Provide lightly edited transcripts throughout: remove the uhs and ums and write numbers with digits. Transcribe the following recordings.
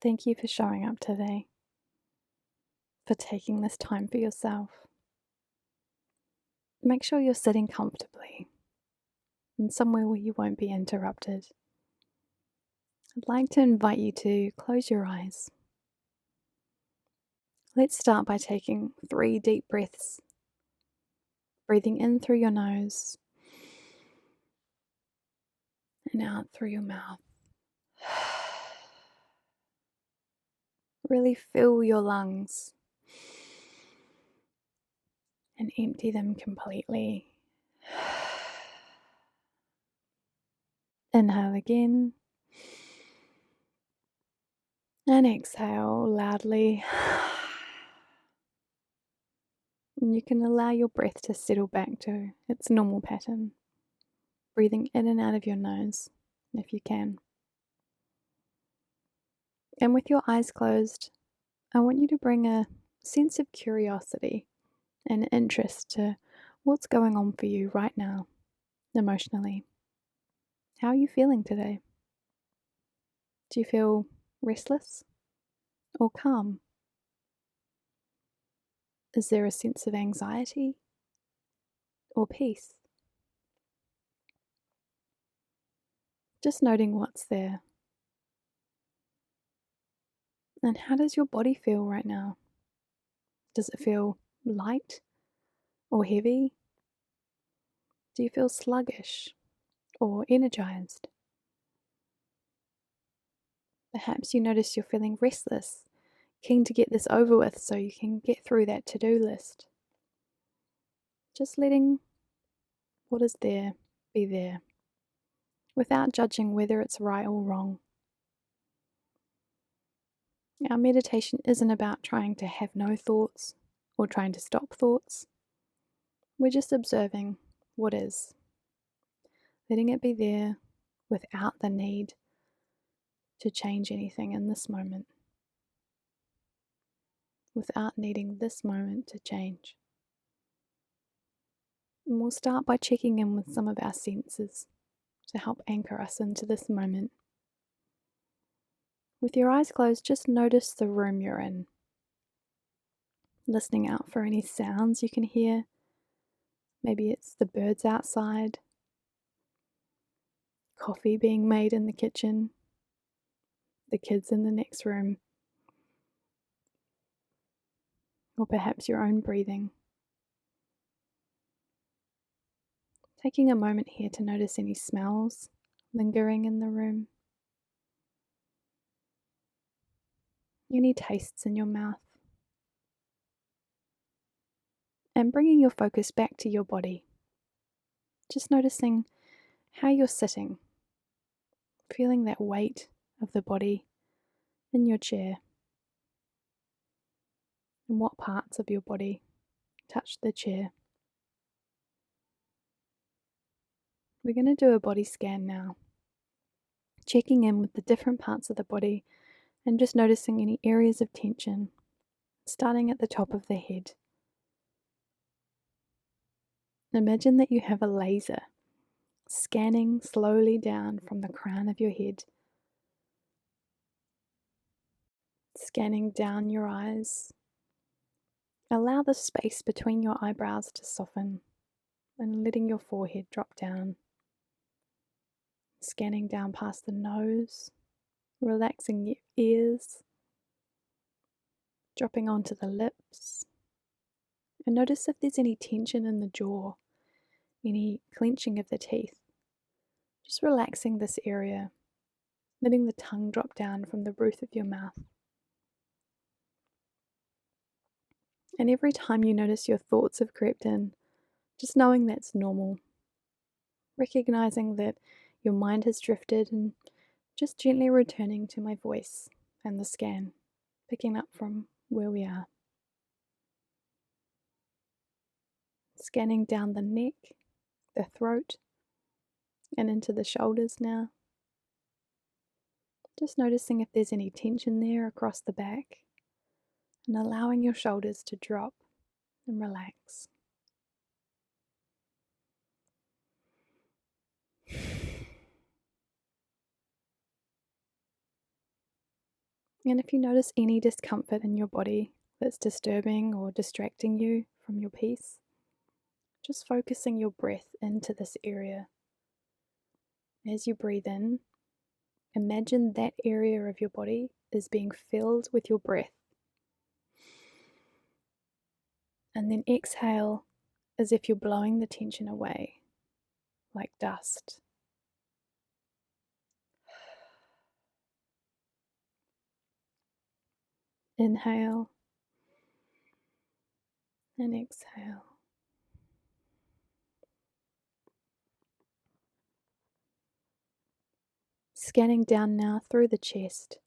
Thank you for showing up today, for taking this time for yourself. Make sure you're sitting comfortably and somewhere where you won't be interrupted. I'd like to invite you to close your eyes. Let's start by taking 3 deep breaths, breathing in through your nose and out through your mouth. Really fill your lungs and empty them completely. Inhale again and exhale loudly. And you can allow your breath to settle back to its normal pattern, breathing in and out of your nose if you can. And with your eyes closed, I want you to bring a sense of curiosity and interest to what's going on for you right now, emotionally. How are you feeling today? Do you feel restless or calm? Is there a sense of anxiety or peace? Just noting what's there. And how does your body feel right now? Does it feel light or heavy? Do you feel sluggish or energized? Perhaps you notice you're feeling restless, keen to get this over with so you can get through that to-do list. Just letting what is there be there, without judging whether it's right or wrong. Our meditation isn't about trying to have no thoughts or trying to stop thoughts. We're just observing what is, letting it be there without the need to change anything in this moment, without needing this moment to change. And we'll start by checking in with some of our senses to help anchor us into this moment. With your eyes closed, just notice the room you're in, listening out for any sounds you can hear. Maybe it's the birds outside, coffee being made in the kitchen, the kids in the next room, or perhaps your own breathing. Taking a moment here to notice any smells lingering in the room, any tastes in your mouth, and bringing your focus back to your body. Just noticing how you're sitting, feeling that weight of the body in your chair, and what parts of your body touch the chair. We're going to do a body scan now, checking in with the different parts of the body and just noticing any areas of tension, starting at the top of the head. Imagine that you have a laser scanning slowly down from the crown of your head, scanning down your eyes. Allow the space between your eyebrows to soften and letting your forehead drop down. Scanning down past the nose, relaxing your ears, dropping onto the lips. And notice if there's any tension in the jaw, any clenching of the teeth. Just relaxing this area, letting the tongue drop down from the roof of your mouth. And every time you notice your thoughts have crept in, just knowing that's normal. Recognizing that your mind has drifted and just gently returning to my voice and the scan, picking up from where we are. Scanning down the neck, the throat, and into the shoulders now. Just noticing if there's any tension there across the back, and allowing your shoulders to drop and relax. And if you notice any discomfort in your body that's disturbing or distracting you from your peace, just focusing your breath into this area. As you breathe in, imagine that area of your body is being filled with your breath. And then exhale as if you're blowing the tension away, like dust. Inhale and exhale. Scanning down now through the chest,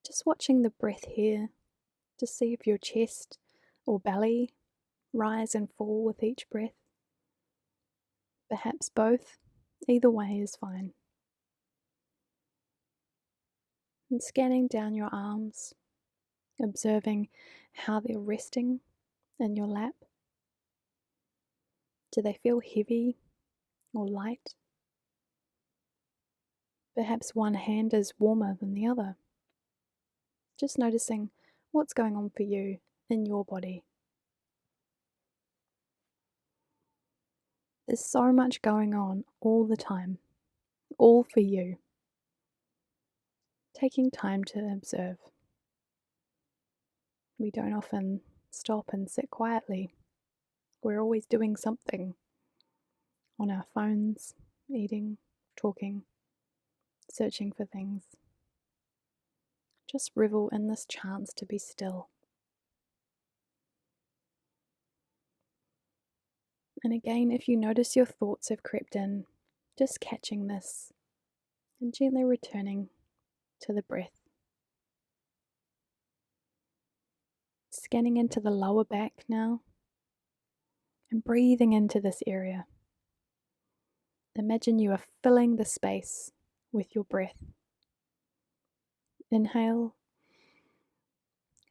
just watching the breath here to see if your chest or belly rise and fall with each breath. Perhaps both, either way is fine. And scanning down your arms, observing how they're resting in your lap. Do they feel heavy or light? Perhaps one hand is warmer than the other. Just noticing what's going on for you in your body. There's so much going on all the time, all for you. Taking time to observe. We don't often stop and sit quietly. We're always doing something on our phones, eating, talking, searching for things. Just revel in this chance to be still. And again, if you notice your thoughts have crept in, just catching this and gently returning to the breath. Scanning into the lower back now and breathing into this area. Imagine you are filling the space with your breath. Inhale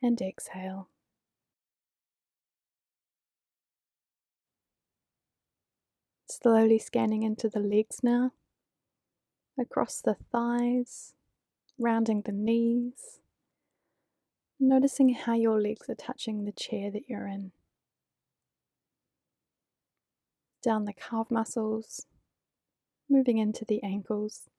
and exhale. Slowly scanning into the legs now, across the thighs, rounding the knees, noticing how your legs are touching the chair that you're in. Down the calf muscles, moving into the ankles.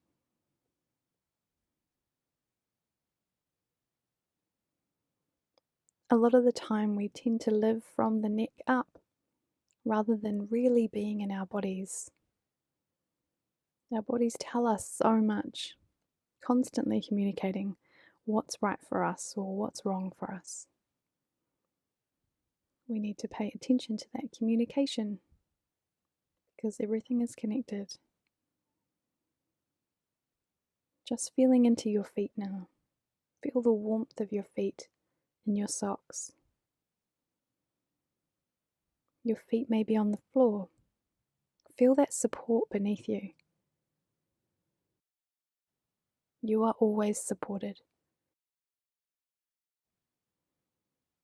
A lot of the time we tend to live from the neck up rather than really being in our bodies. Our bodies tell us so much, constantly communicating what's right for us or what's wrong for us. We need to pay attention to that communication because everything is connected. Just feeling into your feet now. Feel the warmth of your feet in your socks. Your feet may be on the floor. Feel that support beneath you. You are always supported.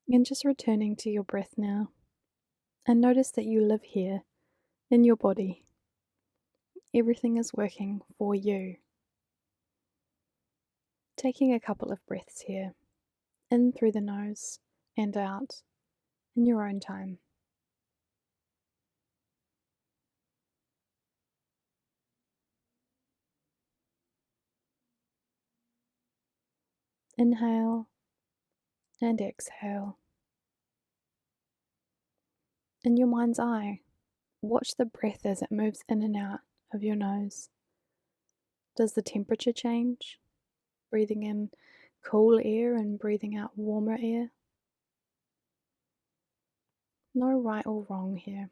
And just returning to your breath now. And notice that you live here in your body. Everything is working for you. Taking a couple of breaths here, in through the nose and out in your own time. Inhale and exhale. In your mind's eye, watch the breath as it moves in and out of your nose. Does the temperature change? Breathing in cool air and breathing out warmer air. No right or wrong here.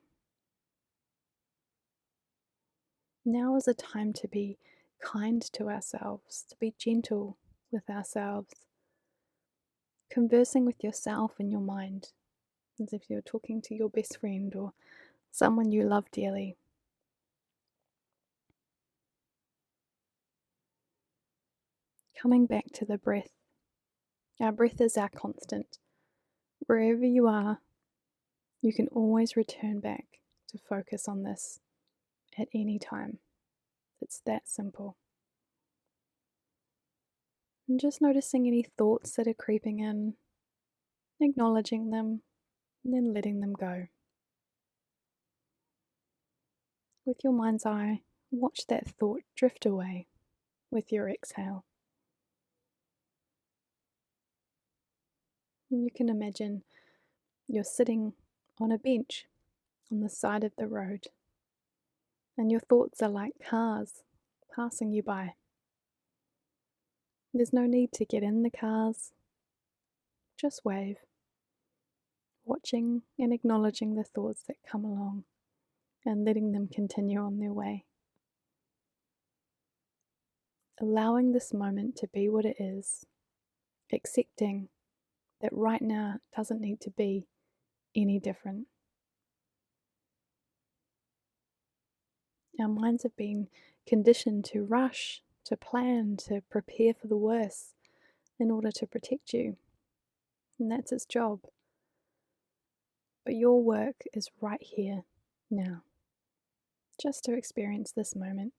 Now is a time to be kind to ourselves, to be gentle with ourselves. Conversing with yourself in your mind, as if you're talking to your best friend or someone you love dearly. Coming back to the breath. Our breath is our constant. Wherever you are, you can always return back to focus on this at any time. It's that simple. And just noticing any thoughts that are creeping in, acknowledging them, and then letting them go. With your mind's eye, watch that thought drift away with your exhale. And you can imagine you're sitting on a bench on the side of the road, and your thoughts are like cars passing you by. There's no need to get in the cars, just wave, watching and acknowledging the thoughts that come along and letting them continue on their way. Allowing this moment to be what it is, accepting that right now it doesn't need to be any different. Our minds have been conditioned to rush, to plan, to prepare for the worst in order to protect you. And that's its job. But your work is right here, now, just to experience this moment.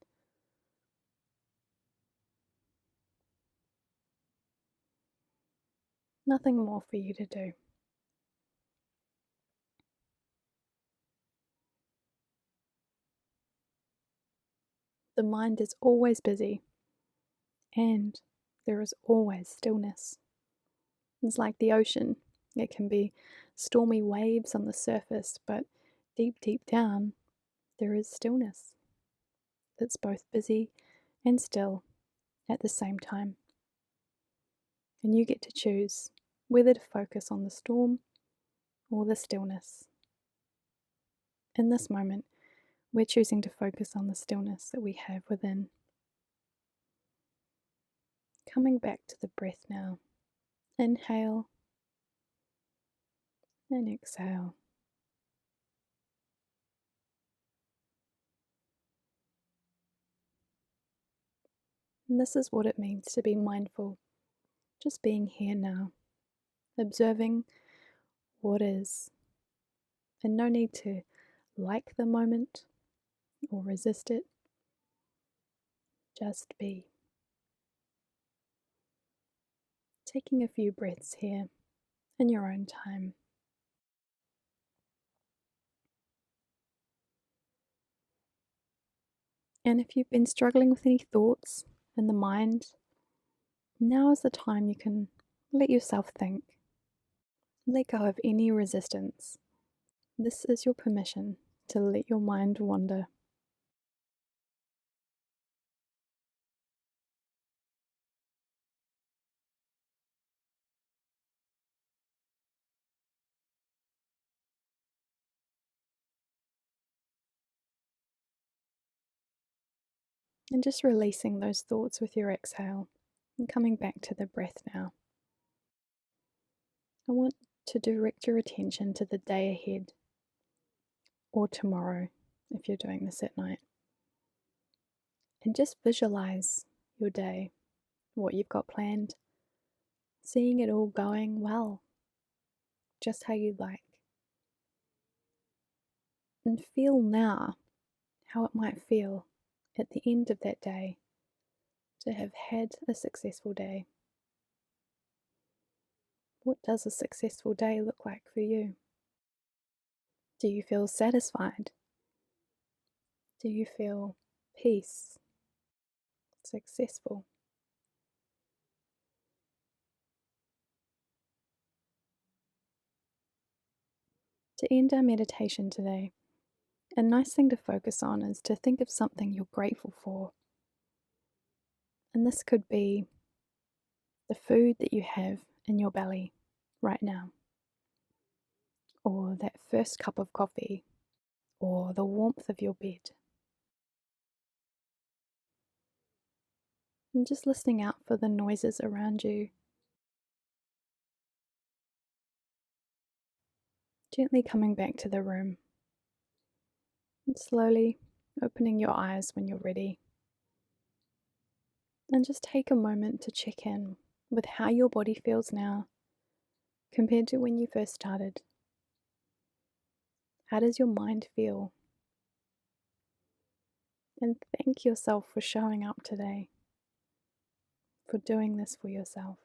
Nothing more for you to do. The mind is always busy, and there is always stillness. It's like the ocean. It can be stormy waves on the surface, but deep, deep down, there is stillness. It's both busy and still at the same time. And you get to choose whether to focus on the storm or the stillness. In this moment, we're choosing to focus on the stillness that we have within. Coming back to the breath now. Inhale and exhale. And this is what it means to be mindful. Just being here now, observing what is, and no need to like the moment or resist it. Just be. Taking a few breaths here in your own time. And if you've been struggling with any thoughts in the mind, now is the time you can let yourself think. Let go of any resistance. This is your permission to let your mind wander. And just releasing those thoughts with your exhale and coming back to the breath now. I want to direct your attention to the day ahead or tomorrow if you're doing this at night. And just visualize your day, what you've got planned, seeing it all going well, just how you'd like. And feel now how it might feel at the end of that day to have had a successful day. What does a successful day look like for you? Do you feel satisfied? Do you feel peace? Successful? To end our meditation today, a nice thing to focus on is to think of something you're grateful for. And this could be the food that you have in your belly right now, or that first cup of coffee, or the warmth of your bed. And just listening out for the noises around you. Gently coming back to the room. And slowly opening your eyes when you're ready. And just take a moment to check in with how your body feels now compared to when you first started. How does your mind feel? And thank yourself for showing up today. for doing this for yourself.